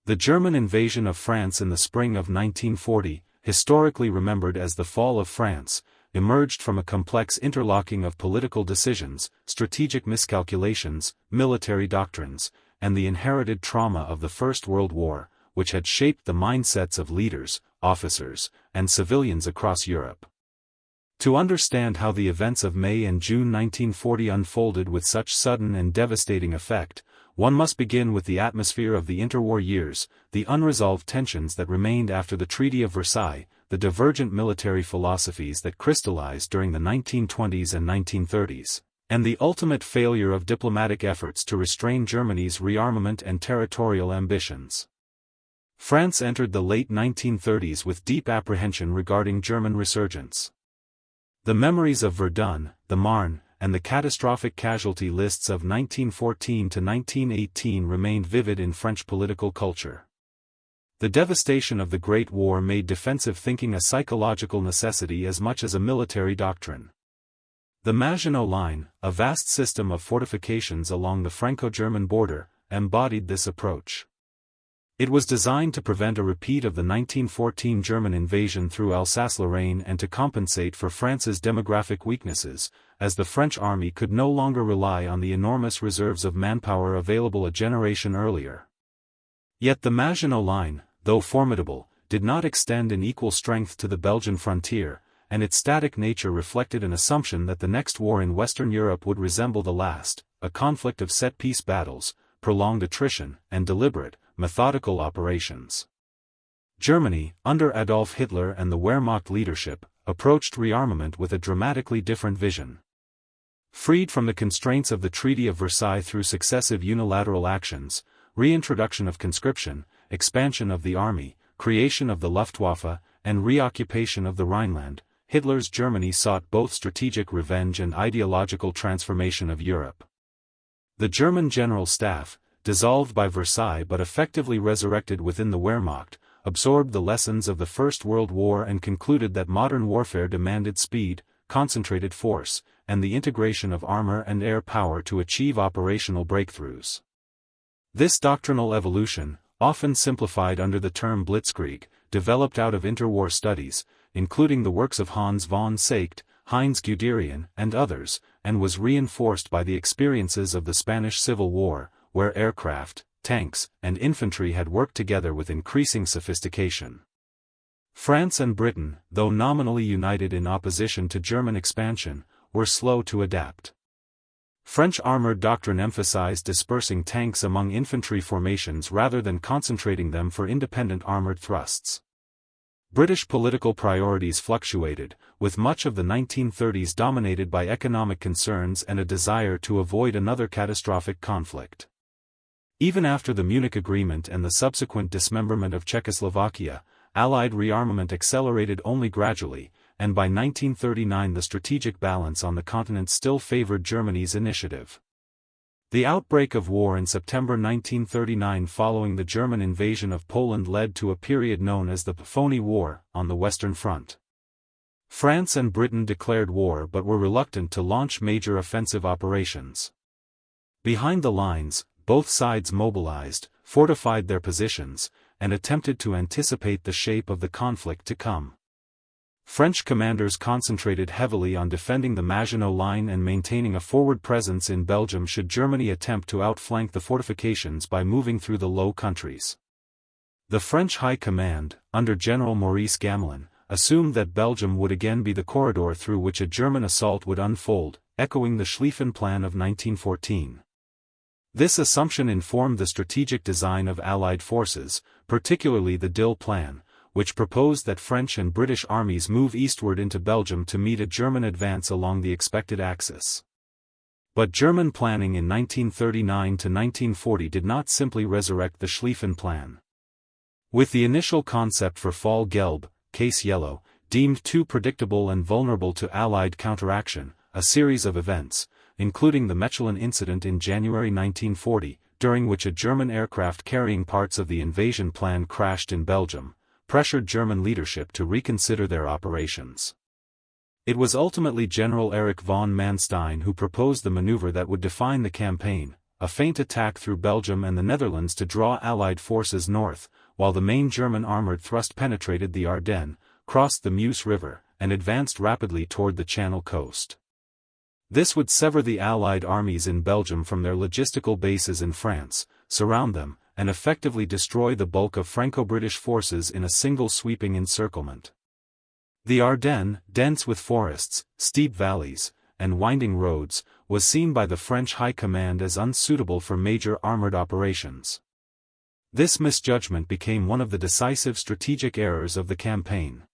The German invasion of France in the spring of 1940, historically remembered as the Fall of France, emerged from a complex interlocking of political decisions, strategic miscalculations, military doctrines, and the inherited trauma of the First World War, which had shaped the mindsets of leaders, officers, and civilians across Europe. To understand how the events of May and June 1940 unfolded with such sudden and devastating effect, one must begin with the atmosphere of the interwar years, the unresolved tensions that remained after the Treaty of Versailles, the divergent military philosophies that crystallized during the 1920s and 1930s, and the ultimate failure of diplomatic efforts to restrain Germany's rearmament and territorial ambitions. France entered the late 1930s with deep apprehension regarding German resurgence. The memories of Verdun, the Marne, and the catastrophic casualty lists of 1914 to 1918 remained vivid in French political culture. The devastation of the Great War made defensive thinking a psychological necessity as much as a military doctrine. The Maginot Line, a vast system of fortifications along the Franco-German border, embodied this approach. It was designed to prevent a repeat of the 1914 German invasion through Alsace-Lorraine and to compensate for France's demographic weaknesses, as the French army could no longer rely on the enormous reserves of manpower available a generation earlier. Yet the Maginot Line, though formidable, did not extend in equal strength to the Belgian frontier, and its static nature reflected an assumption that the next war in Western Europe would resemble the last, a conflict of set-piece battles, prolonged attrition, and deliberate, methodical operations. Germany, under Adolf Hitler and the Wehrmacht leadership, approached rearmament with a dramatically different vision. Freed from the constraints of the Treaty of Versailles through successive unilateral actions, reintroduction of conscription, expansion of the army, creation of the Luftwaffe, and reoccupation of the Rhineland, Hitler's Germany sought both strategic revenge and ideological transformation of Europe. The German General Staff, dissolved by Versailles but effectively resurrected within the Wehrmacht, absorbed the lessons of the First World War and concluded that modern warfare demanded speed, concentrated force, and the integration of armor and air power to achieve operational breakthroughs. This doctrinal evolution, often simplified under the term Blitzkrieg, developed out of interwar studies, including the works of Hans von Seeckt, Heinz Guderian, and others, and was reinforced by the experiences of the Spanish Civil War, where aircraft, tanks, and infantry had worked together with increasing sophistication. France and Britain, though nominally united in opposition to German expansion, were slow to adapt. French armored doctrine emphasized dispersing tanks among infantry formations rather than concentrating them for independent armored thrusts. British political priorities fluctuated, with much of the 1930s dominated by economic concerns and a desire to avoid another catastrophic conflict. Even after the Munich Agreement and the subsequent dismemberment of Czechoslovakia, Allied rearmament accelerated only gradually, and by 1939 the strategic balance on the continent still favored Germany's initiative. The outbreak of war in September 1939 following the German invasion of Poland led to a period known as the Phony War on the Western Front. France and Britain declared war but were reluctant to launch major offensive operations. Behind the lines, both sides mobilized, fortified their positions, and attempted to anticipate the shape of the conflict to come. French commanders concentrated heavily on defending the Maginot Line and maintaining a forward presence in Belgium should Germany attempt to outflank the fortifications by moving through the Low Countries. The French High Command, under General Maurice Gamelin, assumed that Belgium would again be the corridor through which a German assault would unfold, echoing the Schlieffen Plan of 1914. This assumption informed the strategic design of Allied forces, particularly the Dill Plan, which proposed that French and British armies move eastward into Belgium to meet a German advance along the expected axis. But German planning in 1939 to 1940 did not simply resurrect the Schlieffen Plan. With the initial concept for Fall Gelb, Case Yellow, deemed too predictable and vulnerable to Allied counteraction, a series of events, including the Mechelin incident in January 1940, during which a German aircraft carrying parts of the invasion plan crashed in Belgium, pressured German leadership to reconsider their operations. It was ultimately General Erich von Manstein who proposed the maneuver that would define the campaign, a feint attack through Belgium and the Netherlands to draw Allied forces north, while the main German armored thrust penetrated the Ardennes, crossed the Meuse River, and advanced rapidly toward the Channel coast. This would sever the Allied armies in Belgium from their logistical bases in France, surround them, and effectively destroy the bulk of Franco-British forces in a single sweeping encirclement. The Ardennes, dense with forests, steep valleys, and winding roads, was seen by the French High Command as unsuitable for major armored operations. This misjudgment became one of the decisive strategic errors of the campaign.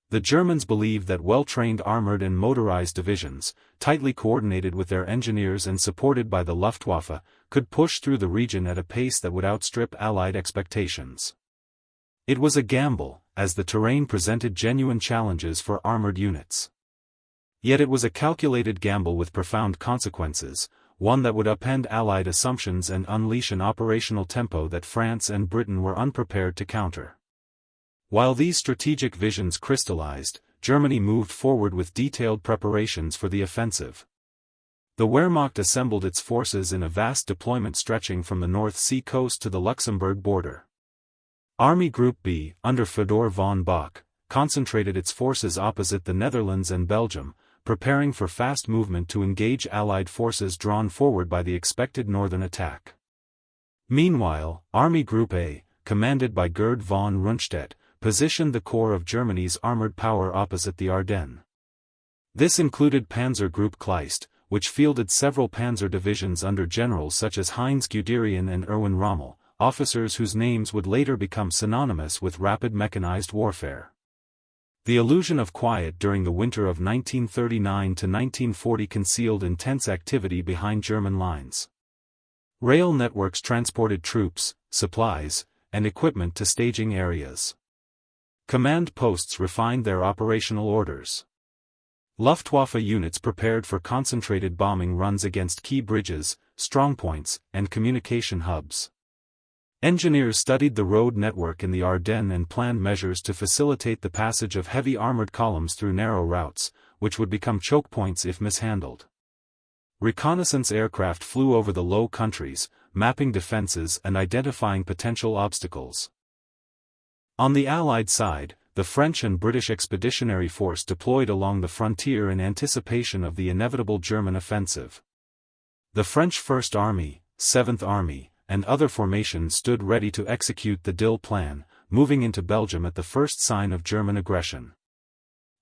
The Germans believed that well-trained armored and motorized divisions, tightly coordinated with their engineers and supported by the Luftwaffe, could push through the region at a pace that would outstrip Allied expectations. It was a gamble, as the terrain presented genuine challenges for armored units. Yet it was a calculated gamble with profound consequences, one that would upend Allied assumptions and unleash an operational tempo that France and Britain were unprepared to counter. While these strategic visions crystallized, Germany moved forward with detailed preparations for the offensive. The Wehrmacht assembled its forces in a vast deployment stretching from the North Sea coast to the Luxembourg border. Army Group B, under Fedor von Bock, concentrated its forces opposite the Netherlands and Belgium, preparing for fast movement to engage Allied forces drawn forward by the expected northern attack. Meanwhile, Army Group A, commanded by Gerd von Rundstedt, positioned the core of Germany's armored power opposite the Ardennes. This included Panzer Group Kleist, which fielded several panzer divisions under generals such as Heinz Guderian and Erwin Rommel, officers whose names would later become synonymous with rapid mechanized warfare. The illusion of quiet during the winter of 1939 to 1940 concealed intense activity behind German lines. Rail networks transported troops, supplies, and equipment to staging areas. Command posts refined their operational orders. Luftwaffe units prepared for concentrated bombing runs against key bridges, strongpoints, and communication hubs. Engineers studied the road network in the Ardennes and planned measures to facilitate the passage of heavy armored columns through narrow routes, which would become choke points if mishandled. Reconnaissance aircraft flew over the Low Countries, mapping defenses and identifying potential obstacles. On the Allied side, the French and British Expeditionary Force deployed along the frontier in anticipation of the inevitable German offensive. The French First Army, Seventh Army, and other formations stood ready to execute the Dill Plan, moving into Belgium at the first sign of German aggression.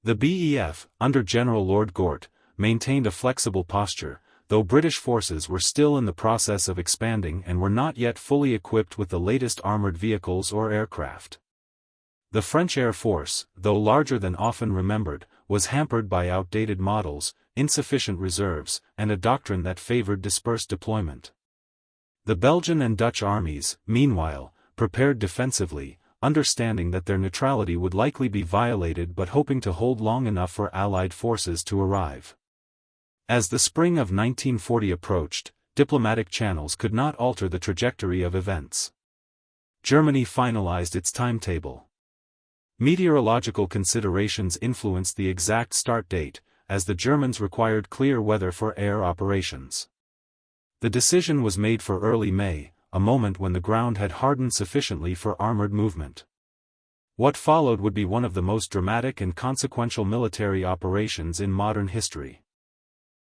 The BEF, under General Lord Gort, maintained a flexible posture, though British forces were still in the process of expanding and were not yet fully equipped with the latest armored vehicles or aircraft. The French Air Force, though larger than often remembered, was hampered by outdated models, insufficient reserves, and a doctrine that favored dispersed deployment. The Belgian and Dutch armies, meanwhile, prepared defensively, understanding that their neutrality would likely be violated but hoping to hold long enough for Allied forces to arrive. As the spring of 1940 approached, diplomatic channels could not alter the trajectory of events. Germany finalized its timetable. Meteorological considerations influenced the exact start date, as the Germans required clear weather for air operations. The decision was made for early May, a moment when the ground had hardened sufficiently for armored movement. What followed would be one of the most dramatic and consequential military operations in modern history.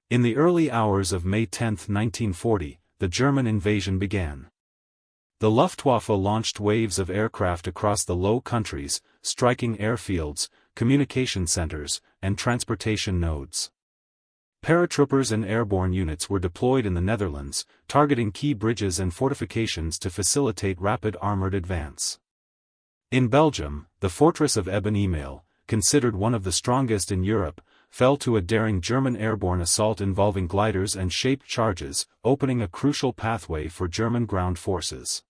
In the early hours of May 10, 1940, the German invasion began. The Luftwaffe launched waves of aircraft across the Low Countries, striking airfields, communication centers, and transportation nodes. Paratroopers and airborne units were deployed in the Netherlands, targeting key bridges and fortifications to facilitate rapid armored advance. In Belgium, the fortress of Eben-Emael, considered one of the strongest in Europe, fell to a daring German airborne assault involving gliders and shaped charges, opening a crucial pathway for German ground forces.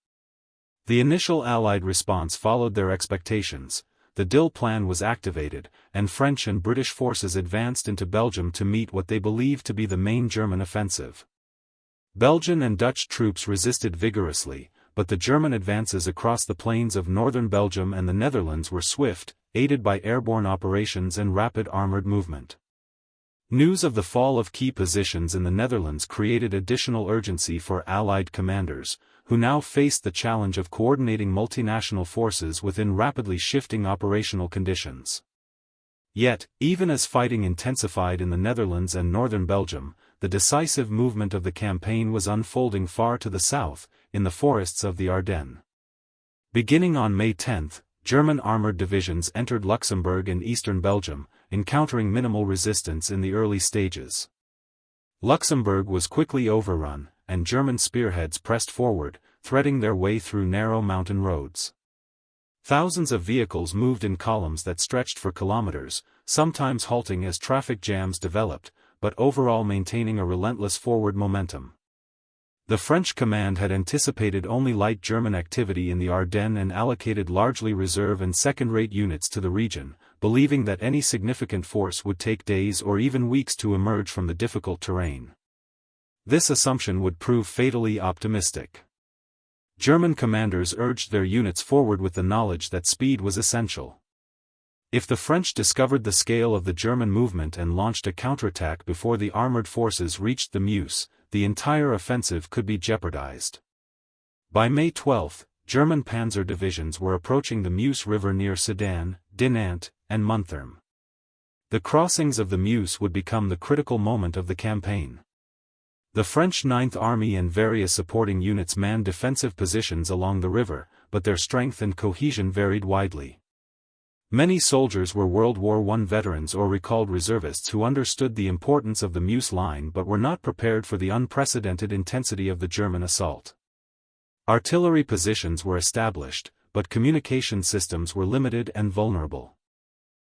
The initial Allied response followed their expectations. The Dill Plan was activated, and French and British forces advanced into Belgium to meet what they believed to be the main German offensive. Belgian and Dutch troops resisted vigorously, but the German advances across the plains of northern Belgium and the Netherlands were swift, aided by airborne operations and rapid armored movement. News of the fall of key positions in the Netherlands created additional urgency for Allied commanders, who now faced the challenge of coordinating multinational forces within rapidly shifting operational conditions. Yet, even as fighting intensified in the Netherlands and northern Belgium, the decisive movement of the campaign was unfolding far to the south, in the forests of the Ardennes. Beginning on May 10, German armored divisions entered Luxembourg and eastern Belgium, encountering minimal resistance in the early stages. Luxembourg was quickly overrun, and German spearheads pressed forward, threading their way through narrow mountain roads. Thousands of vehicles moved in columns that stretched for kilometers, sometimes halting as traffic jams developed, but overall maintaining a relentless forward momentum. The French command had anticipated only light German activity in the Ardennes and allocated largely reserve and second-rate units to the region, believing that any significant force would take days or even weeks to emerge from the difficult terrain. This assumption would prove fatally optimistic. German commanders urged their units forward with the knowledge that speed was essential. If the French discovered the scale of the German movement and launched a counterattack before the armored forces reached the Meuse, the entire offensive could be jeopardized. By May 12, German panzer divisions were approaching the Meuse River near Sedan, Dinant, and Montherm. The crossings of the Meuse would become the critical moment of the campaign. The French 9th Army and various supporting units manned defensive positions along the river, but their strength and cohesion varied widely. Many soldiers were World War I veterans or recalled reservists who understood the importance of the Meuse line but were not prepared for the unprecedented intensity of the German assault. Artillery positions were established, but communication systems were limited and vulnerable.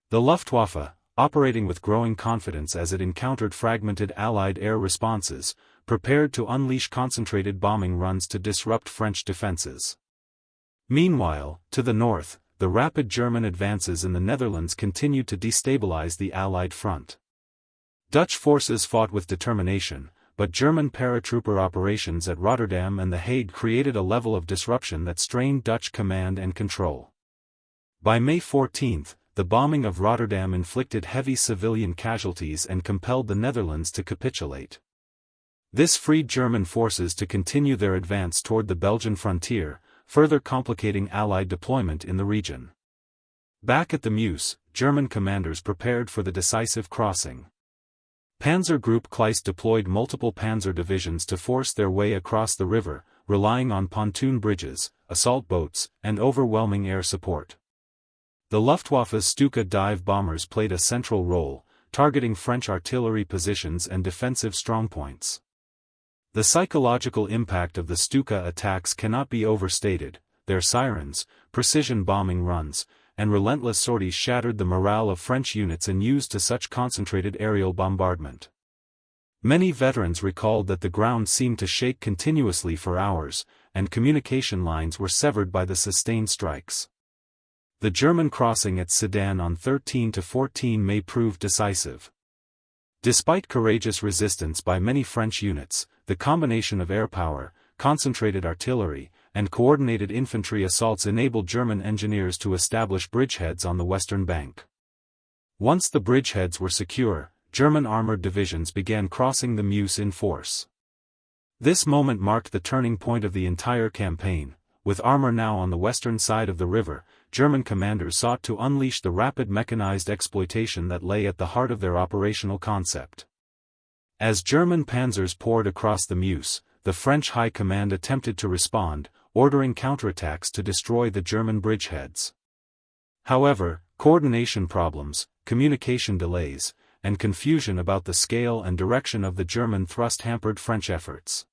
The Luftwaffe, operating with growing confidence as it encountered fragmented Allied air responses, prepared to unleash concentrated bombing runs to disrupt French defenses. Meanwhile, to the north, the rapid German advances in the Netherlands continued to destabilize the Allied front. Dutch forces fought with determination, but German paratrooper operations at Rotterdam and The Hague created a level of disruption that strained Dutch command and control. By May 14, the bombing of Rotterdam inflicted heavy civilian casualties and compelled the Netherlands to capitulate. This freed German forces to continue their advance toward the Belgian frontier, further complicating Allied deployment in the region. Back at the Meuse, German commanders prepared for the decisive crossing. Panzer Group Kleist deployed multiple panzer divisions to force their way across the river, relying on pontoon bridges, assault boats, and overwhelming air support. The Luftwaffe's Stuka dive bombers played a central role, targeting French artillery positions and defensive strongpoints. The psychological impact of the Stuka attacks cannot be overstated. Their sirens, precision bombing runs, and relentless sorties shattered the morale of French units and used to such concentrated aerial bombardment. Many veterans recalled that the ground seemed to shake continuously for hours, and communication lines were severed by the sustained strikes. The German crossing at Sedan on 13–14 May proved decisive. Despite courageous resistance by many French units, the combination of air power, concentrated artillery, and coordinated infantry assaults enabled German engineers to establish bridgeheads on the western bank. Once the bridgeheads were secure, German armored divisions began crossing the Meuse in force. This moment marked the turning point of the entire campaign. With armor now on the western side of the river, German commanders sought to unleash the rapid mechanized exploitation that lay at the heart of their operational concept. As German panzers poured across the Meuse, the French High Command attempted to respond, ordering counterattacks to destroy the German bridgeheads. However, coordination problems, communication delays, and confusion about the scale and direction of the German thrust hampered French efforts.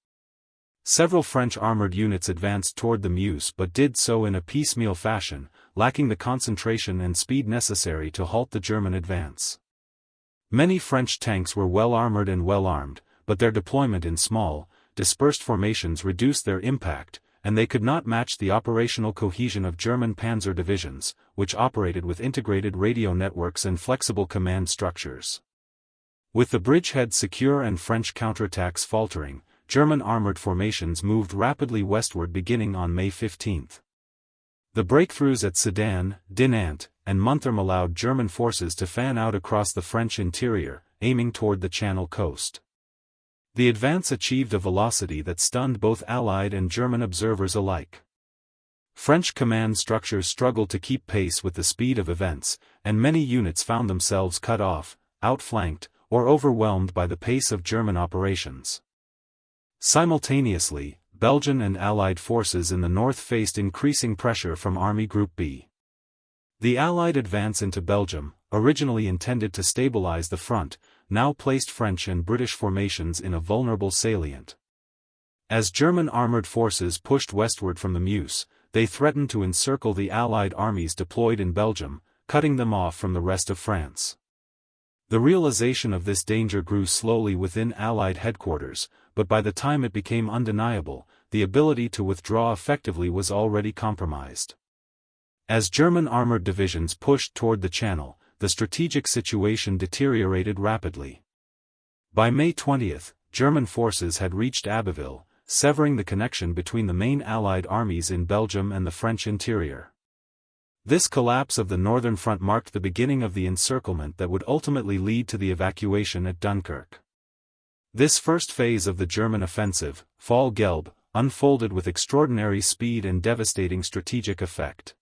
Several French armored units advanced toward the Meuse but did so in a piecemeal fashion, lacking the concentration and speed necessary to halt the German advance. Many French tanks were well armored and well armed, but their deployment in small, dispersed formations reduced their impact, and they could not match the operational cohesion of German panzer divisions, which operated with integrated radio networks and flexible command structures. With the bridgeheads secure and French counterattacks faltering, German armored formations moved rapidly westward beginning on May 15. The breakthroughs at Sedan, Dinant, and Montherm allowed German forces to fan out across the French interior, aiming toward the Channel coast. The advance achieved a velocity that stunned both Allied and German observers alike. French command structures struggled to keep pace with the speed of events, and many units found themselves cut off, outflanked, or overwhelmed by the pace of German operations. Simultaneously, Belgian and Allied forces in the north faced increasing pressure from Army Group B. The Allied advance into Belgium, originally intended to stabilize the front, now placed French and British formations in a vulnerable salient. As German armored forces pushed westward from the Meuse, they threatened to encircle the Allied armies deployed in Belgium, cutting them off from the rest of France. The realization of this danger grew slowly within Allied headquarters, but by the time it became undeniable, the ability to withdraw effectively was already compromised. As German armored divisions pushed toward the Channel, the strategic situation deteriorated rapidly. By May 20, German forces had reached Abbeville, severing the connection between the main Allied armies in Belgium and the French interior. This collapse of the northern front marked the beginning of the encirclement that would ultimately lead to the evacuation at Dunkirk. This first phase of the German offensive, Fall Gelb, unfolded with extraordinary speed and devastating strategic effect.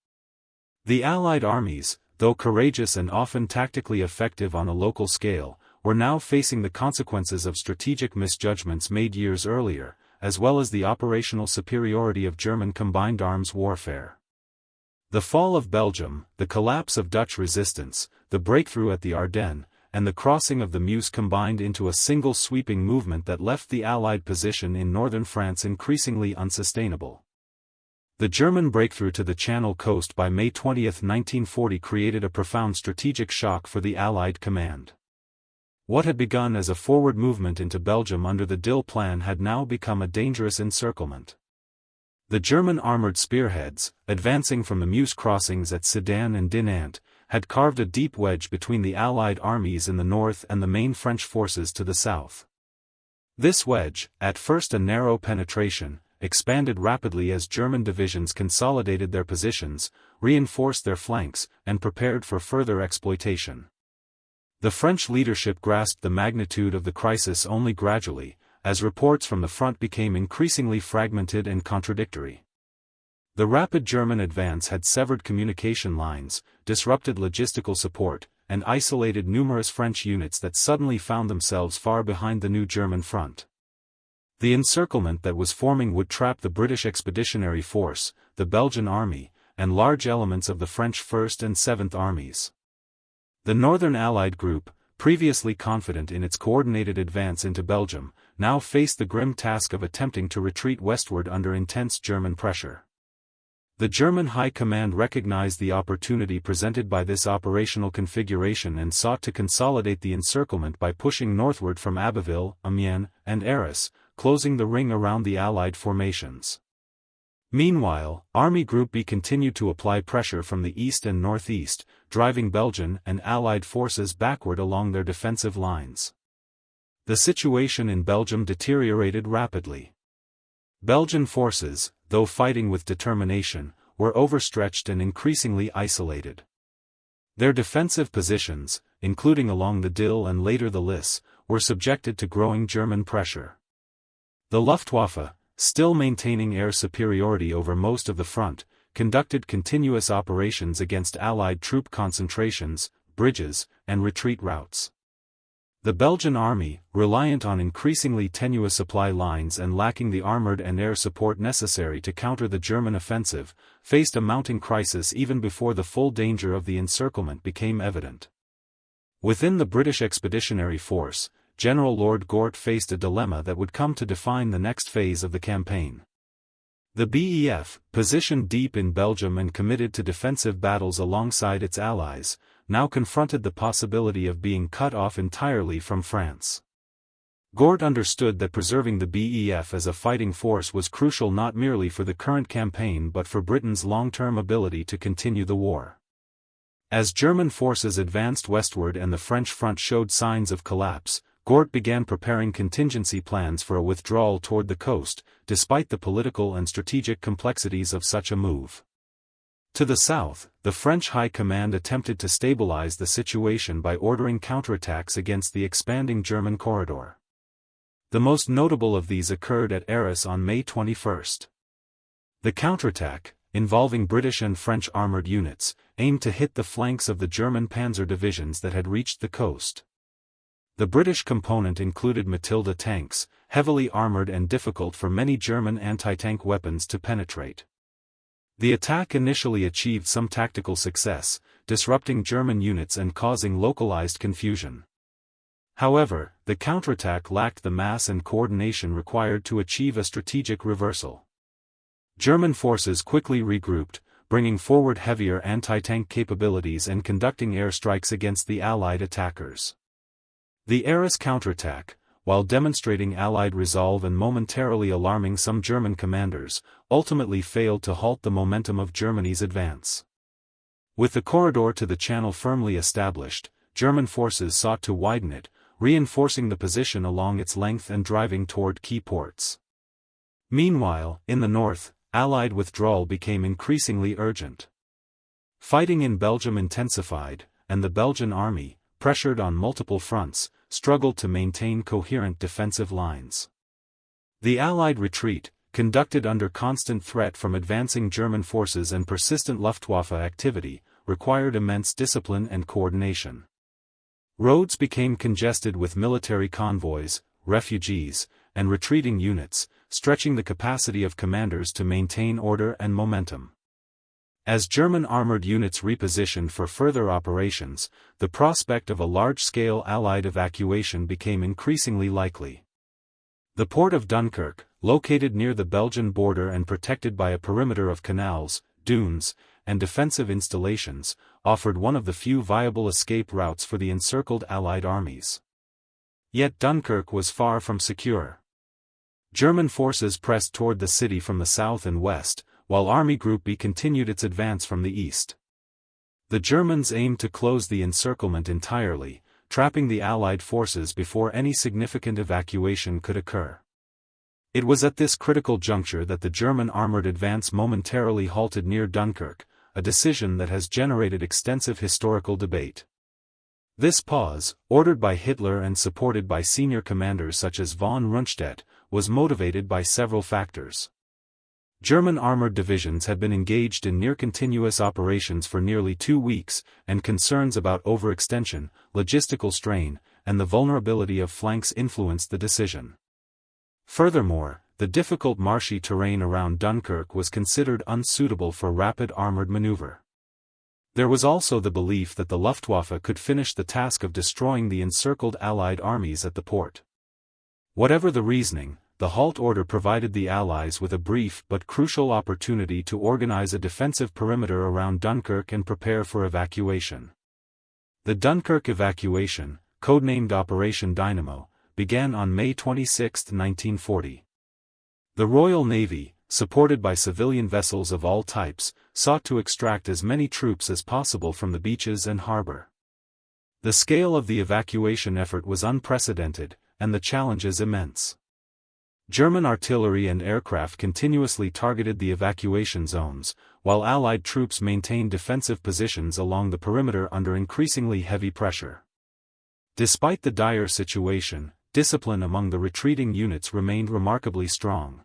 The Allied armies, though courageous and often tactically effective on a local scale, were now facing the consequences of strategic misjudgments made years earlier, as well as the operational superiority of German combined arms warfare. The fall of Belgium, the collapse of Dutch resistance, the breakthrough at the Ardennes, and the crossing of the Meuse combined into a single sweeping movement that left the Allied position in northern France increasingly unsustainable. The German breakthrough to the Channel coast by May 20, 1940 created a profound strategic shock for the Allied command. What had begun as a forward movement into Belgium under the Dill Plan had now become a dangerous encirclement. The German armored spearheads, advancing from the Meuse crossings at Sedan and Dinant, had carved a deep wedge between the Allied armies in the north and the main French forces to the south. This wedge, at first a narrow penetration, expanded rapidly as German divisions consolidated their positions, reinforced their flanks, and prepared for further exploitation. The French leadership grasped the magnitude of the crisis only gradually, as reports from the front became increasingly fragmented and contradictory. The rapid German advance had severed communication lines, disrupted logistical support, and isolated numerous French units that suddenly found themselves far behind the new German front. The encirclement that was forming would trap the British Expeditionary Force, the Belgian Army, and large elements of the French 1st and 7th Armies. The Northern Allied Group, previously confident in its coordinated advance into Belgium, now faced the grim task of attempting to retreat westward under intense German pressure. The German High Command recognized the opportunity presented by this operational configuration and sought to consolidate the encirclement by pushing northward from Abbeville, Amiens, and Arras, closing the ring around the Allied formations. Meanwhile, Army Group B continued to apply pressure from the east and northeast, driving Belgian and Allied forces backward along their defensive lines. The situation in Belgium deteriorated rapidly. Belgian forces, though fighting with determination, were overstretched and increasingly isolated. Their defensive positions, including along the Dill and later the Lys, were subjected to growing German pressure. The Luftwaffe, still maintaining air superiority over most of the front, conducted continuous operations against Allied troop concentrations, bridges, and retreat routes. The Belgian army, reliant on increasingly tenuous supply lines and lacking the armored and air support necessary to counter the German offensive, faced a mounting crisis even before the full danger of the encirclement became evident. Within the British Expeditionary Force, General Lord Gort faced a dilemma that would come to define the next phase of the campaign. The BEF, positioned deep in Belgium and committed to defensive battles alongside its allies, now confronted the possibility of being cut off entirely from France. Gort understood that preserving the BEF as a fighting force was crucial not merely for the current campaign but for Britain's long-term ability to continue the war. As German forces advanced westward and the French front showed signs of collapse, Gort began preparing contingency plans for a withdrawal toward the coast, despite the political and strategic complexities of such a move. To the south, the French High Command attempted to stabilize the situation by ordering counterattacks against the expanding German corridor. The most notable of these occurred at Arras on May 21. The counterattack, involving British and French armored units, aimed to hit the flanks of the German panzer divisions that had reached the coast. The British component included Matilda tanks, heavily armored and difficult for many German anti-tank weapons to penetrate. The attack initially achieved some tactical success, disrupting German units and causing localized confusion. However, the counterattack lacked the mass and coordination required to achieve a strategic reversal. German forces quickly regrouped, bringing forward heavier anti-tank capabilities and conducting airstrikes against the Allied attackers. The Arras counterattack, while demonstrating Allied resolve and momentarily alarming some German commanders, ultimately failed to halt the momentum of Germany's advance. With the corridor to the Channel firmly established, German forces sought to widen it, reinforcing the position along its length and driving toward key ports. Meanwhile, in the north, Allied withdrawal became increasingly urgent. Fighting in Belgium intensified, and the Belgian army, pressured on multiple fronts, struggled to maintain coherent defensive lines. The Allied retreat, conducted under constant threat from advancing German forces and persistent Luftwaffe activity, required immense discipline and coordination. Roads became congested with military convoys, refugees, and retreating units, stretching the capacity of commanders to maintain order and momentum. As German armored units repositioned for further operations, the prospect of a large-scale Allied evacuation became increasingly likely. The port of Dunkirk, located near the Belgian border and protected by a perimeter of canals, dunes, and defensive installations, offered one of the few viable escape routes for the encircled Allied armies. Yet Dunkirk was far from secure. German forces pressed toward the city from the south and west, while Army Group B continued its advance from the east. The Germans aimed to close the encirclement entirely, trapping the Allied forces before any significant evacuation could occur. It was at this critical juncture that the German armored advance momentarily halted near Dunkirk, a decision that has generated extensive historical debate. This pause, ordered by Hitler and supported by senior commanders such as von Rundstedt, was motivated by several factors. German armored divisions had been engaged in near-continuous operations for nearly 2 weeks, and concerns about overextension, logistical strain, and the vulnerability of flanks influenced the decision. Furthermore, the difficult marshy terrain around Dunkirk was considered unsuitable for rapid armored maneuver. There was also the belief that the Luftwaffe could finish the task of destroying the encircled Allied armies at the port. Whatever the reasoning, the halt order provided the Allies with a brief but crucial opportunity to organize a defensive perimeter around Dunkirk and prepare for evacuation. The Dunkirk evacuation, codenamed Operation Dynamo, began on May 26, 1940. The Royal Navy, supported by civilian vessels of all types, sought to extract as many troops as possible from the beaches and harbor. The scale of the evacuation effort was unprecedented, and the challenges immense. German artillery and aircraft continuously targeted the evacuation zones, while Allied troops maintained defensive positions along the perimeter under increasingly heavy pressure. Despite the dire situation, discipline among the retreating units remained remarkably strong.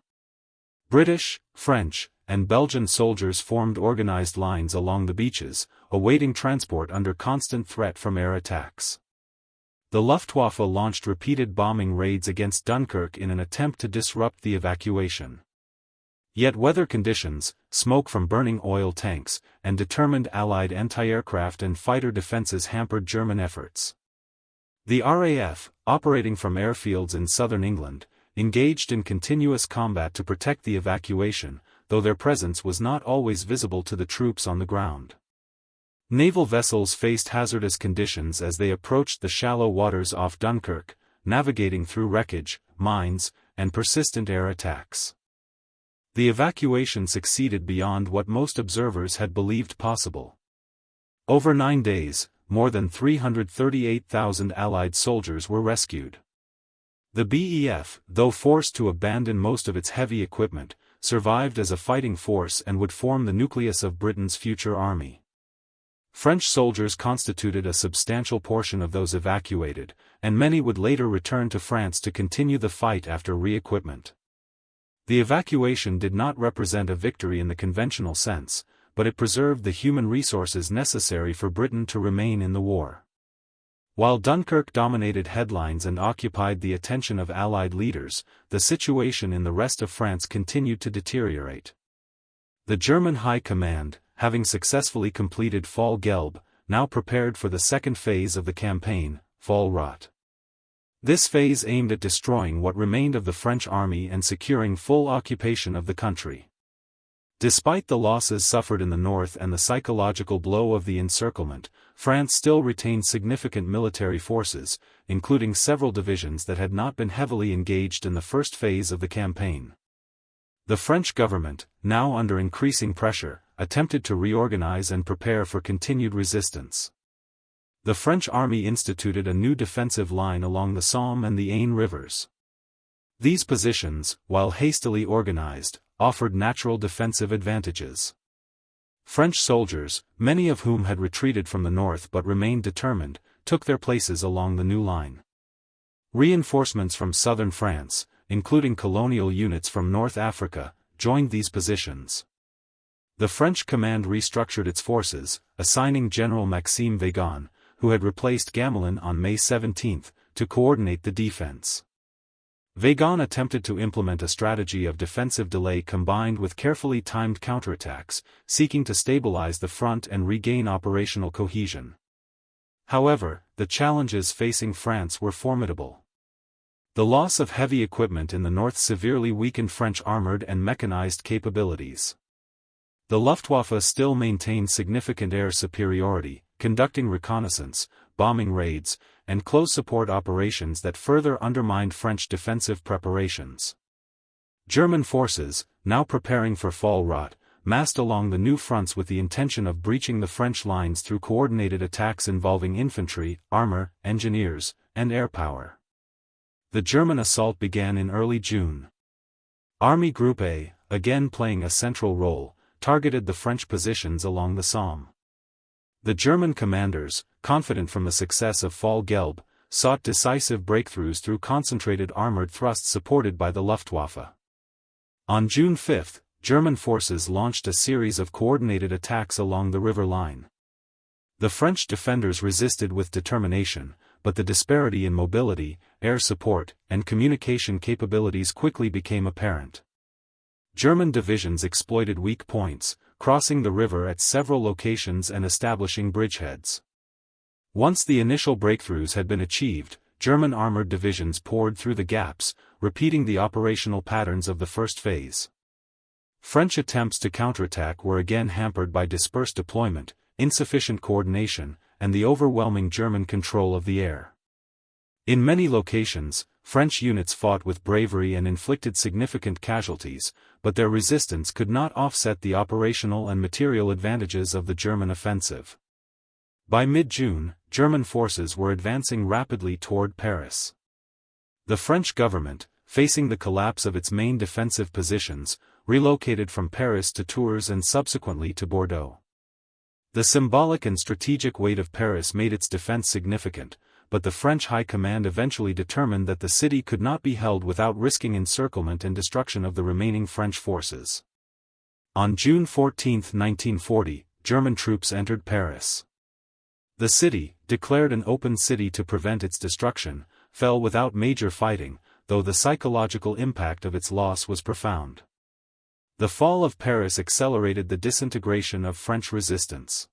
British, French, and Belgian soldiers formed organized lines along the beaches, awaiting transport under constant threat from air attacks. The Luftwaffe launched repeated bombing raids against Dunkirk in an attempt to disrupt the evacuation. Yet weather conditions, smoke from burning oil tanks, and determined Allied anti-aircraft and fighter defenses hampered German efforts. The RAF, operating from airfields in southern England, engaged in continuous combat to protect the evacuation, though their presence was not always visible to the troops on the ground. Naval vessels faced hazardous conditions as they approached the shallow waters off Dunkirk, navigating through wreckage, mines, and persistent air attacks. The evacuation succeeded beyond what most observers had believed possible. Over 9 days, more than 338,000 Allied soldiers were rescued. The BEF, though forced to abandon most of its heavy equipment, survived as a fighting force and would form the nucleus of Britain's future army. French soldiers constituted a substantial portion of those evacuated, and many would later return to France to continue the fight after re-equipment. The evacuation did not represent a victory in the conventional sense, but it preserved the human resources necessary for Britain to remain in the war. While Dunkirk dominated headlines and occupied the attention of Allied leaders, the situation in the rest of France continued to deteriorate. The German High Command, having successfully completed Fall Gelb, now prepared for the second phase of the campaign, Fall Rot. This phase aimed at destroying what remained of the French army and securing full occupation of the country. Despite the losses suffered in the north and the psychological blow of the encirclement, France still retained significant military forces, including several divisions that had not been heavily engaged in the first phase of the campaign. The French government, now under increasing pressure, attempted to reorganize and prepare for continued resistance. The French army instituted a new defensive line along the Somme and the Aisne rivers. These positions, while hastily organized, offered natural defensive advantages. French soldiers, many of whom had retreated from the north but remained determined, took their places along the new line. Reinforcements from southern France, including colonial units from North Africa, joined these positions. The French command restructured its forces, assigning General Maxime Weygand, who had replaced Gamelin on May 17, to coordinate the defense. Weygand attempted to implement a strategy of defensive delay combined with carefully timed counterattacks, seeking to stabilize the front and regain operational cohesion. However, the challenges facing France were formidable. The loss of heavy equipment in the north severely weakened French armored and mechanized capabilities. The Luftwaffe still maintained significant air superiority, conducting reconnaissance, bombing raids, and close support operations that further undermined French defensive preparations. German forces, now preparing for Fall Rot, massed along the new fronts with the intention of breaching the French lines through coordinated attacks involving infantry, armor, engineers, and air power. The German assault began in early June. Army Group A, again playing a central role, targeted the French positions along the Somme. The German commanders, confident from the success of Fall Gelb, sought decisive breakthroughs through concentrated armored thrusts supported by the Luftwaffe. On June 5, German forces launched a series of coordinated attacks along the river line. The French defenders resisted with determination, but the disparity in mobility, air support, and communication capabilities quickly became apparent. German divisions exploited weak points, crossing the river at several locations and establishing bridgeheads. Once the initial breakthroughs had been achieved, German armored divisions poured through the gaps, repeating the operational patterns of the first phase. French attempts to counterattack were again hampered by dispersed deployment, insufficient coordination, and the overwhelming German control of the air. In many locations, French units fought with bravery and inflicted significant casualties, but their resistance could not offset the operational and material advantages of the German offensive. By mid-June, German forces were advancing rapidly toward Paris. The French government, facing the collapse of its main defensive positions, relocated from Paris to Tours and subsequently to Bordeaux. The symbolic and strategic weight of Paris made its defense significant, but the French High Command eventually determined that the city could not be held without risking encirclement and destruction of the remaining French forces. On June 14, 1940, German troops entered Paris. The city, declared an open city to prevent its destruction, fell without major fighting, though the psychological impact of its loss was profound. The fall of Paris accelerated the disintegration of French resistance.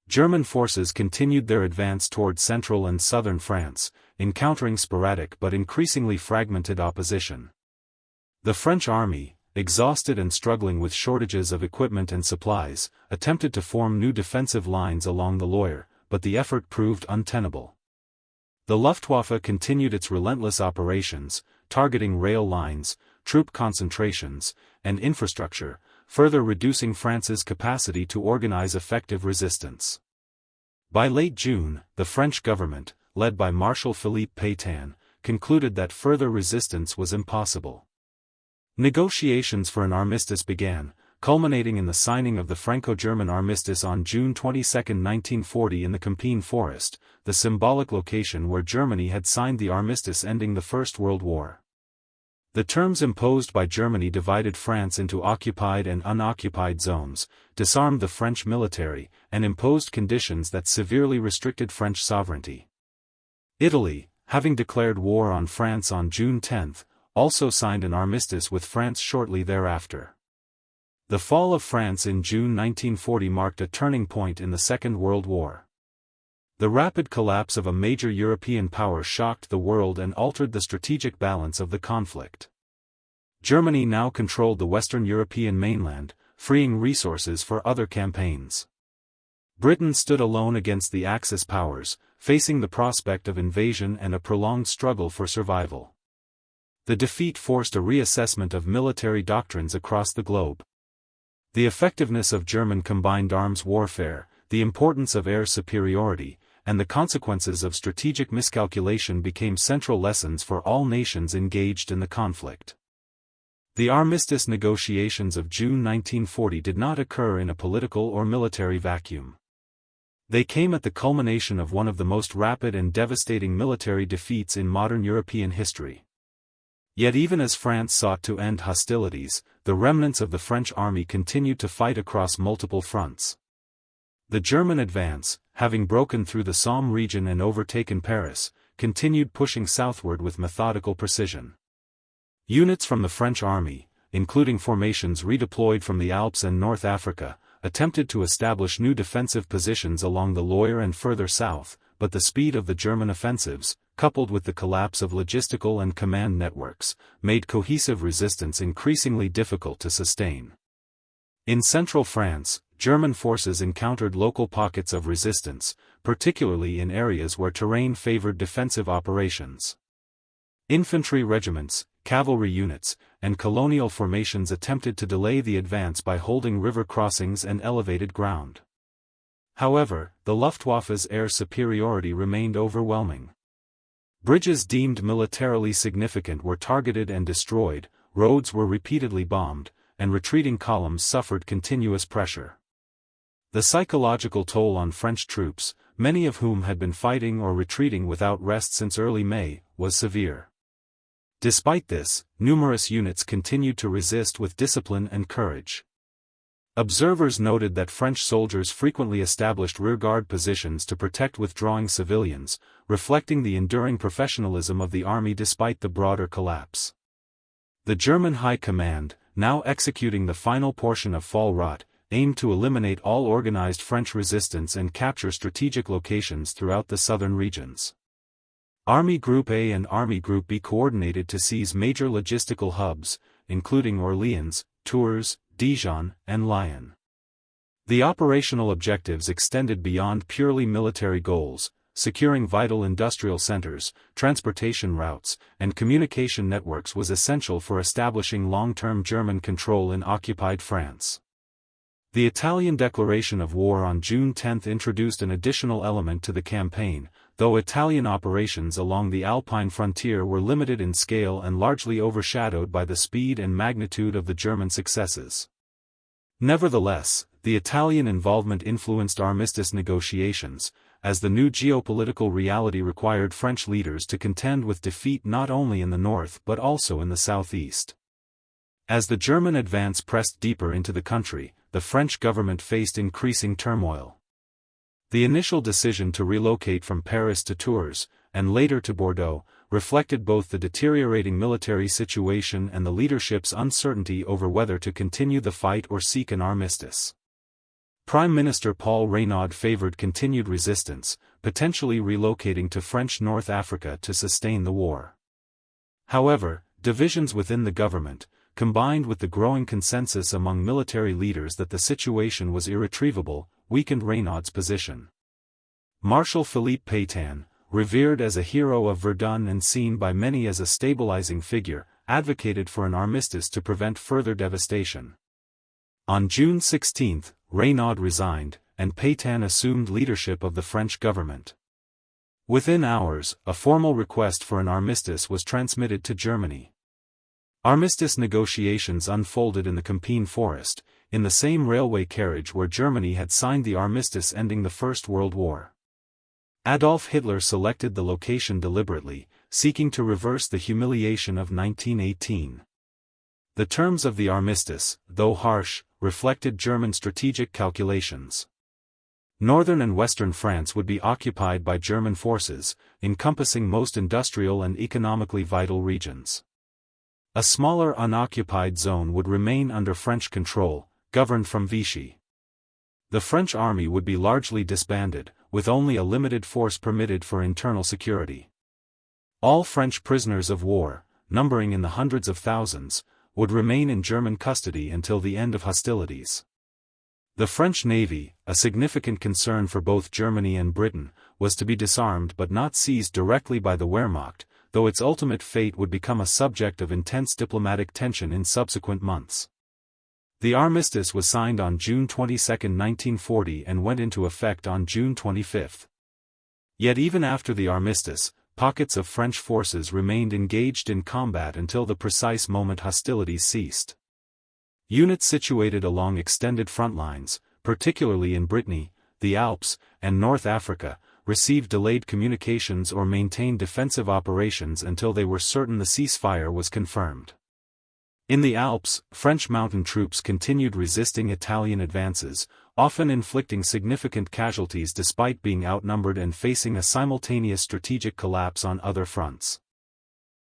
German forces continued their advance toward central and southern France, encountering sporadic but increasingly fragmented opposition. The French army, exhausted and struggling with shortages of equipment and supplies, attempted to form new defensive lines along the Loire, but the effort proved untenable. The Luftwaffe continued its relentless operations, targeting rail lines, troop concentrations, and infrastructure, further reducing France's capacity to organize effective resistance. By late June, the French government, led by Marshal Philippe Pétain, concluded that further resistance was impossible. Negotiations for an armistice began, culminating in the signing of the Franco-German armistice on June 22, 1940 in the Campine Forest, the symbolic location where Germany had signed the armistice ending the First World War. The terms imposed by Germany divided France into occupied and unoccupied zones, disarmed the French military, and imposed conditions that severely restricted French sovereignty. Italy, having declared war on France on June 10, also signed an armistice with France shortly thereafter. The fall of France in June 1940 marked a turning point in the Second World War. The rapid collapse of a major European power shocked the world and altered the strategic balance of the conflict. Germany now controlled the Western European mainland, freeing resources for other campaigns. Britain stood alone against the Axis powers, facing the prospect of invasion and a prolonged struggle for survival. The defeat forced a reassessment of military doctrines across the globe. The effectiveness of German combined arms warfare, the importance of air superiority, and the consequences of strategic miscalculation became central lessons for all nations engaged in the conflict. The armistice negotiations of June 1940 did not occur in a political or military vacuum. They came at the culmination of one of the most rapid and devastating military defeats in modern European history. Yet even as France sought to end hostilities, the remnants of the French army continued to fight across multiple fronts. The German advance, having broken through the Somme region and overtaken Paris, continued pushing southward with methodical precision. Units from the French army, including formations redeployed from the Alps and North Africa, attempted to establish new defensive positions along the Loire and further south, but the speed of the German offensives, coupled with the collapse of logistical and command networks, made cohesive resistance increasingly difficult to sustain. In central France, German forces encountered local pockets of resistance, particularly in areas where terrain favored defensive operations. Infantry regiments, cavalry units, and colonial formations attempted to delay the advance by holding river crossings and elevated ground. However, the Luftwaffe's air superiority remained overwhelming. Bridges deemed militarily significant were targeted and destroyed, roads were repeatedly bombed, and retreating columns suffered continuous pressure. The psychological toll on French troops, many of whom had been fighting or retreating without rest since early May, was severe. Despite this, numerous units continued to resist with discipline and courage. Observers noted that French soldiers frequently established rearguard positions to protect withdrawing civilians, reflecting the enduring professionalism of the army despite the broader collapse. The German High Command, now executing the final portion of Fall Rot, aimed to eliminate all organized French resistance and capture strategic locations throughout the southern regions. Army Group A and Army Group B coordinated to seize major logistical hubs, including Orléans, Tours, Dijon, and Lyon. The operational objectives extended beyond purely military goals, securing vital industrial centers, transportation routes, and communication networks was essential for establishing long-term German control in occupied France. The Italian declaration of war on June 10 introduced an additional element to the campaign, though Italian operations along the Alpine frontier were limited in scale and largely overshadowed by the speed and magnitude of the German successes. Nevertheless, the Italian involvement influenced armistice negotiations, as the new geopolitical reality required French leaders to contend with defeat not only in the north but also in the southeast. As the German advance pressed deeper into the country, the French government faced increasing turmoil. The initial decision to relocate from Paris to Tours, and later to Bordeaux, reflected both the deteriorating military situation and the leadership's uncertainty over whether to continue the fight or seek an armistice. Prime Minister Paul Reynaud favored continued resistance, potentially relocating to French North Africa to sustain the war. However, divisions within the government, combined with the growing consensus among military leaders that the situation was irretrievable, weakened Reynaud's position. Marshal Philippe Pétain, revered as a hero of Verdun and seen by many as a stabilizing figure, advocated for an armistice to prevent further devastation. On June 16, Reynaud resigned, and Pétain assumed leadership of the French government. Within hours, a formal request for an armistice was transmitted to Germany. Armistice negotiations unfolded in the Campine forest, in the same railway carriage where Germany had signed the armistice ending the First World War. Adolf Hitler selected the location deliberately, seeking to reverse the humiliation of 1918. The terms of the armistice, though harsh, reflected German strategic calculations. Northern and western France would be occupied by German forces, encompassing most industrial and economically vital regions. A smaller unoccupied zone would remain under French control, governed from Vichy. The French army would be largely disbanded, with only a limited force permitted for internal security. All French prisoners of war, numbering in the hundreds of thousands, would remain in German custody until the end of hostilities. The French navy, a significant concern for both Germany and Britain, was to be disarmed but not seized directly by the Wehrmacht, though its ultimate fate would become a subject of intense diplomatic tension in subsequent months. The armistice was signed on June 22, 1940 and went into effect on June 25. Yet even after the armistice, pockets of French forces remained engaged in combat until the precise moment hostilities ceased. Units situated along extended front lines, particularly in Brittany, the Alps, and North Africa, received delayed communications or maintained defensive operations until they were certain the ceasefire was confirmed. In the Alps, French mountain troops continued resisting Italian advances, often inflicting significant casualties despite being outnumbered and facing a simultaneous strategic collapse on other fronts.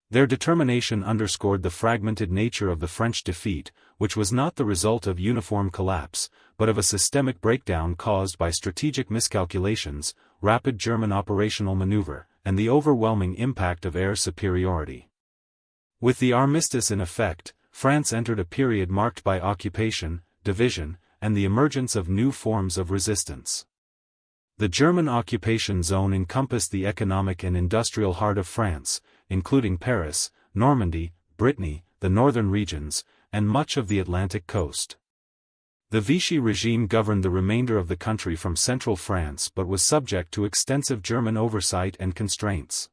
Their determination underscored the fragmented nature of the French defeat, which was not the result of uniform collapse, but of a systemic breakdown caused by strategic miscalculations, rapid German operational maneuver, and the overwhelming impact of air superiority. With the armistice in effect, France entered a period marked by occupation, division, and the emergence of new forms of resistance. The German occupation zone encompassed the economic and industrial heart of France, including Paris, Normandy, Brittany, the northern regions, and much of the Atlantic coast. The Vichy regime governed the remainder of the country from central France but was subject to extensive German oversight and constraints.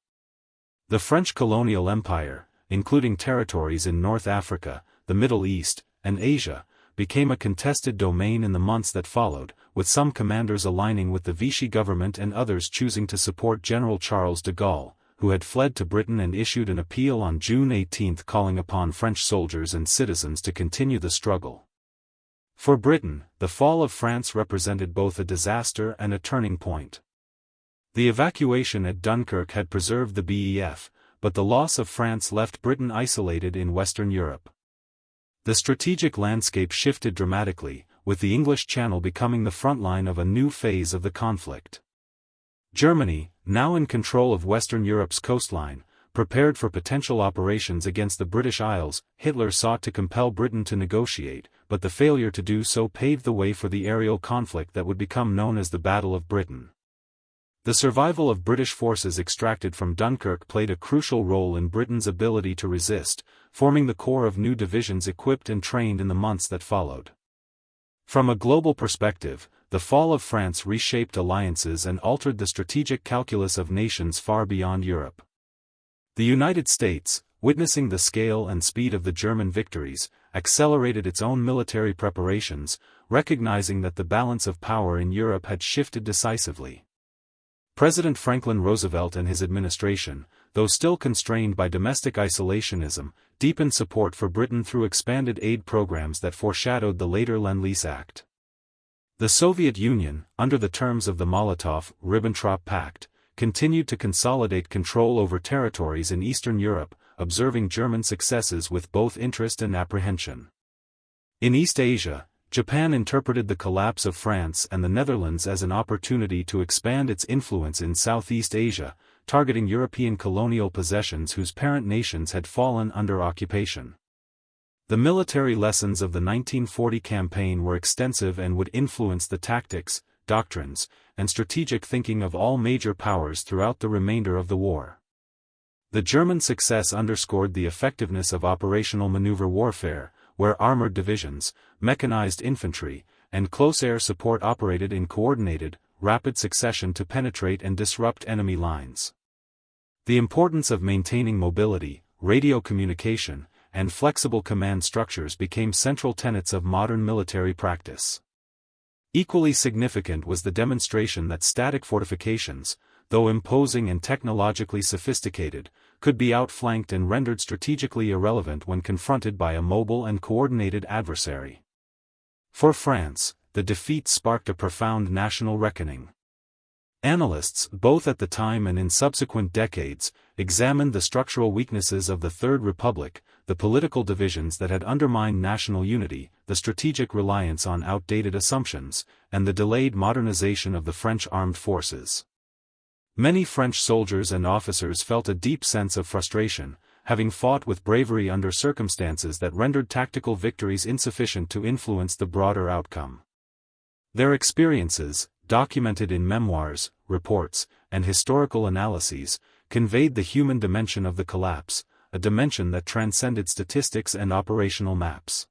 The French colonial empire, including territories in North Africa, the Middle East, and Asia, became a contested domain in the months that followed, with some commanders aligning with the Vichy government and others choosing to support General Charles de Gaulle, who had fled to Britain and issued an appeal on June 18 calling upon French soldiers and citizens to continue the struggle. For Britain, the fall of France represented both a disaster and a turning point. The evacuation at Dunkirk had preserved the BEF, but the loss of France left Britain isolated in Western Europe. The strategic landscape shifted dramatically, with the English Channel becoming the front line of a new phase of the conflict. Germany, now in control of Western Europe's coastline, prepared for potential operations against the British Isles. Hitler sought to compel Britain to negotiate, but the failure to do so paved the way for the aerial conflict that would become known as the Battle of Britain. The survival of British forces extracted from Dunkirk played a crucial role in Britain's ability to resist, forming the core of new divisions equipped and trained in the months that followed. From a global perspective, the fall of France reshaped alliances and altered the strategic calculus of nations far beyond Europe. The United States, witnessing the scale and speed of the German victories, accelerated its own military preparations, recognizing that the balance of power in Europe had shifted decisively. President Franklin Roosevelt and his administration, though still constrained by domestic isolationism, deepened support for Britain through expanded aid programs that foreshadowed the later Lend-Lease Act. The Soviet Union, under the terms of the Molotov-Ribbentrop Pact, continued to consolidate control over territories in Eastern Europe, observing German successes with both interest and apprehension. In East Asia, Japan interpreted the collapse of France and the Netherlands as an opportunity to expand its influence in Southeast Asia, targeting European colonial possessions whose parent nations had fallen under occupation. The military lessons of the 1940 campaign were extensive and would influence the tactics, doctrines, and strategic thinking of all major powers throughout the remainder of the war. The German success underscored the effectiveness of operational maneuver warfare, where armored divisions, mechanized infantry, and close air support operated in coordinated, rapid succession to penetrate and disrupt enemy lines. The importance of maintaining mobility, radio communication, and flexible command structures became central tenets of modern military practice. Equally significant was the demonstration that static fortifications, though imposing and technologically sophisticated, could be outflanked and rendered strategically irrelevant when confronted by a mobile and coordinated adversary. For France, the defeat sparked a profound national reckoning. Analysts, both at the time and in subsequent decades, examined the structural weaknesses of the Third Republic, the political divisions that had undermined national unity, the strategic reliance on outdated assumptions, and the delayed modernization of the French armed forces. Many French soldiers and officers felt a deep sense of frustration, having fought with bravery under circumstances that rendered tactical victories insufficient to influence the broader outcome. Their experiences, documented in memoirs, reports, and historical analyses, conveyed the human dimension of the collapse, a dimension that transcended statistics and operational maps.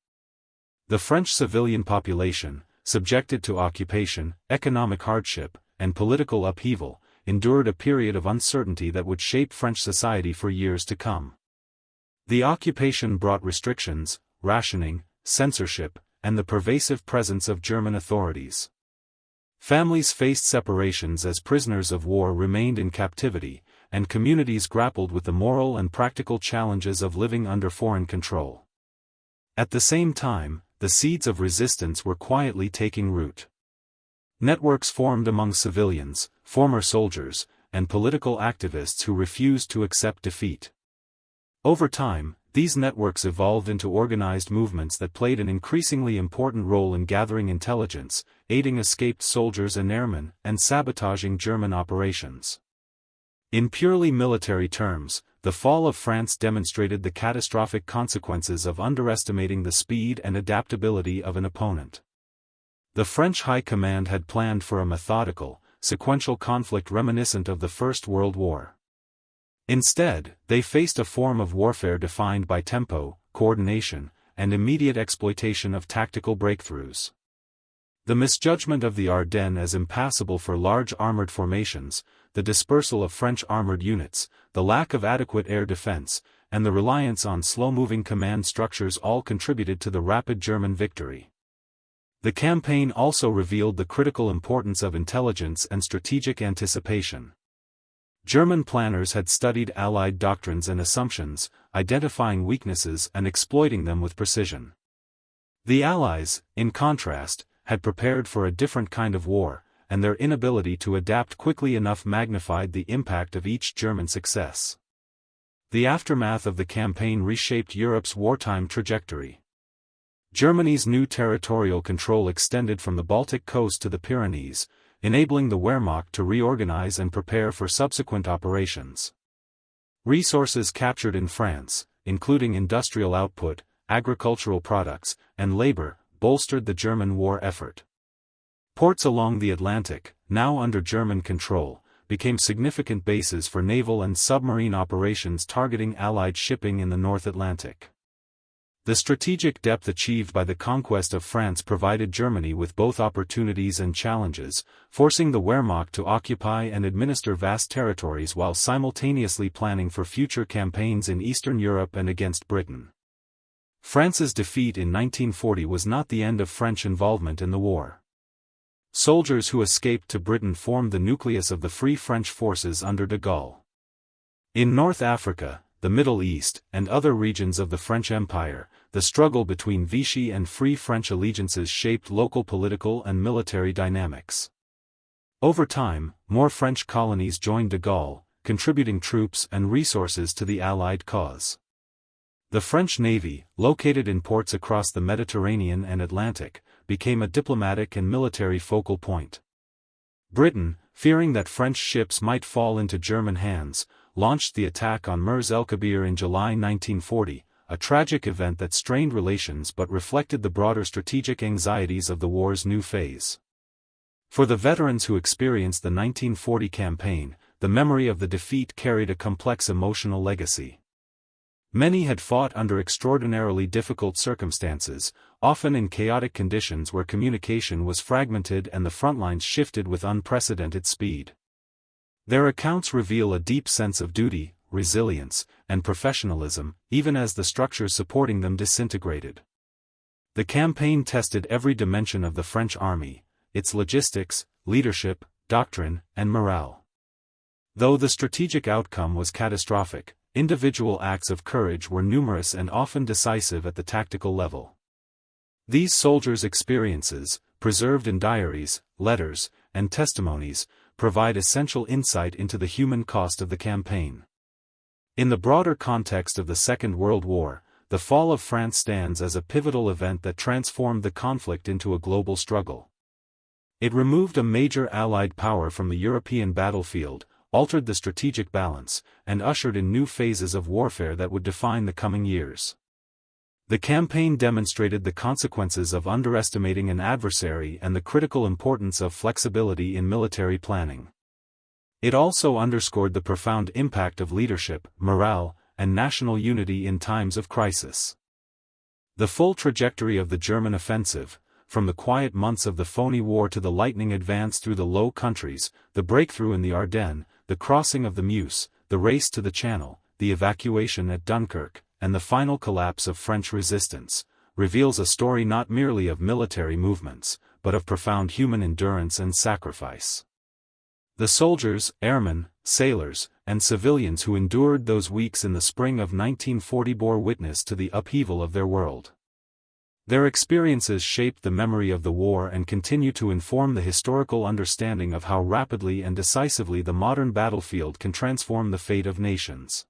The French civilian population, subjected to occupation, economic hardship, and political upheaval, endured a period of uncertainty that would shape French society for years to come. The occupation brought restrictions, rationing, censorship, and the pervasive presence of German authorities. Families faced separations as prisoners of war remained in captivity, and communities grappled with the moral and practical challenges of living under foreign control. At the same time, the seeds of resistance were quietly taking root. Networks formed among civilians, former soldiers, and political activists who refused to accept defeat. Over time, these networks evolved into organized movements that played an increasingly important role in gathering intelligence, aiding escaped soldiers and airmen, and sabotaging German operations. In purely military terms, the fall of France demonstrated the catastrophic consequences of underestimating the speed and adaptability of an opponent. The French High Command had planned for a methodical, sequential conflict reminiscent of the First World War. Instead, they faced a form of warfare defined by tempo, coordination, and immediate exploitation of tactical breakthroughs. The misjudgment of the Ardennes as impassable for large armored formations, the dispersal of French armored units, the lack of adequate air defense, and the reliance on slow-moving command structures all contributed to the rapid German victory. The campaign also revealed the critical importance of intelligence and strategic anticipation. German planners had studied Allied doctrines and assumptions, identifying weaknesses and exploiting them with precision. The Allies, in contrast, had prepared for a different kind of war, and their inability to adapt quickly enough magnified the impact of each German success. The aftermath of the campaign reshaped Europe's wartime trajectory. Germany's new territorial control extended from the Baltic coast to the Pyrenees, enabling the Wehrmacht to reorganize and prepare for subsequent operations. Resources captured in France, including industrial output, agricultural products, and labor, bolstered the German war effort. Ports along the Atlantic, now under German control, became significant bases for naval and submarine operations targeting Allied shipping in the North Atlantic. The strategic depth achieved by the conquest of France provided Germany with both opportunities and challenges, forcing the Wehrmacht to occupy and administer vast territories while simultaneously planning for future campaigns in Eastern Europe and against Britain. France's defeat in 1940 was not the end of French involvement in the war. Soldiers who escaped to Britain formed the nucleus of the Free French forces under de Gaulle. In North Africa, the Middle East, and other regions of the French Empire, the struggle between Vichy and Free French allegiances shaped local political and military dynamics. Over time, more French colonies joined de Gaulle, contributing troops and resources to the Allied cause. The French Navy, located in ports across the Mediterranean and Atlantic, became a diplomatic and military focal point. Britain, fearing that French ships might fall into German hands, launched the attack on Mers el-Kabir in July 1940, a tragic event that strained relations but reflected the broader strategic anxieties of the war's new phase. For the veterans who experienced the 1940 campaign, the memory of the defeat carried a complex emotional legacy. Many had fought under extraordinarily difficult circumstances, often in chaotic conditions where communication was fragmented and the front lines shifted with unprecedented speed. Their accounts reveal a deep sense of duty, resilience, and professionalism, even as the structures supporting them disintegrated. The campaign tested every dimension of the French army, its logistics, leadership, doctrine, and morale. Though the strategic outcome was catastrophic, individual acts of courage were numerous and often decisive at the tactical level. These soldiers' experiences, preserved in diaries, letters, and testimonies, provide essential insight into the human cost of the campaign. In the broader context of the Second World War, the fall of France stands as a pivotal event that transformed the conflict into a global struggle. It removed a major Allied power from the European battlefield, altered the strategic balance, and ushered in new phases of warfare that would define the coming years. The campaign demonstrated the consequences of underestimating an adversary and the critical importance of flexibility in military planning. It also underscored the profound impact of leadership, morale, and national unity in times of crisis. The full trajectory of the German offensive, from the quiet months of the phony war to the lightning advance through the Low Countries, the breakthrough in the Ardennes, the crossing of the Meuse, the race to the Channel, the evacuation at Dunkirk, and the final collapse of French resistance, reveals a story not merely of military movements, but of profound human endurance and sacrifice. The soldiers, airmen, sailors, and civilians who endured those weeks in the spring of 1940 bore witness to the upheaval of their world. Their experiences shaped the memory of the war and continue to inform the historical understanding of how rapidly and decisively the modern battlefield can transform the fate of nations.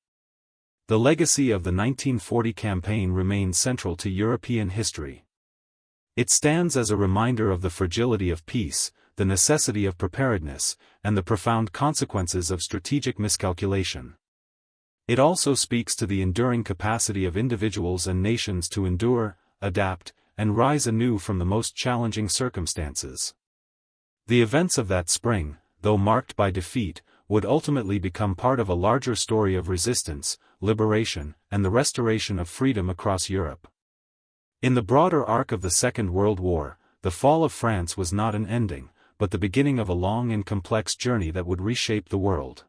The legacy of the 1940 campaign remains central to European history. It stands as a reminder of the fragility of peace, the necessity of preparedness, and the profound consequences of strategic miscalculation. It also speaks to the enduring capacity of individuals and nations to endure, adapt, and rise anew from the most challenging circumstances. The events of that spring, though marked by defeat, would ultimately become part of a larger story of resistance, liberation, and the restoration of freedom across Europe. In the broader arc of the Second World War, the fall of France was not an ending, but the beginning of a long and complex journey that would reshape the world.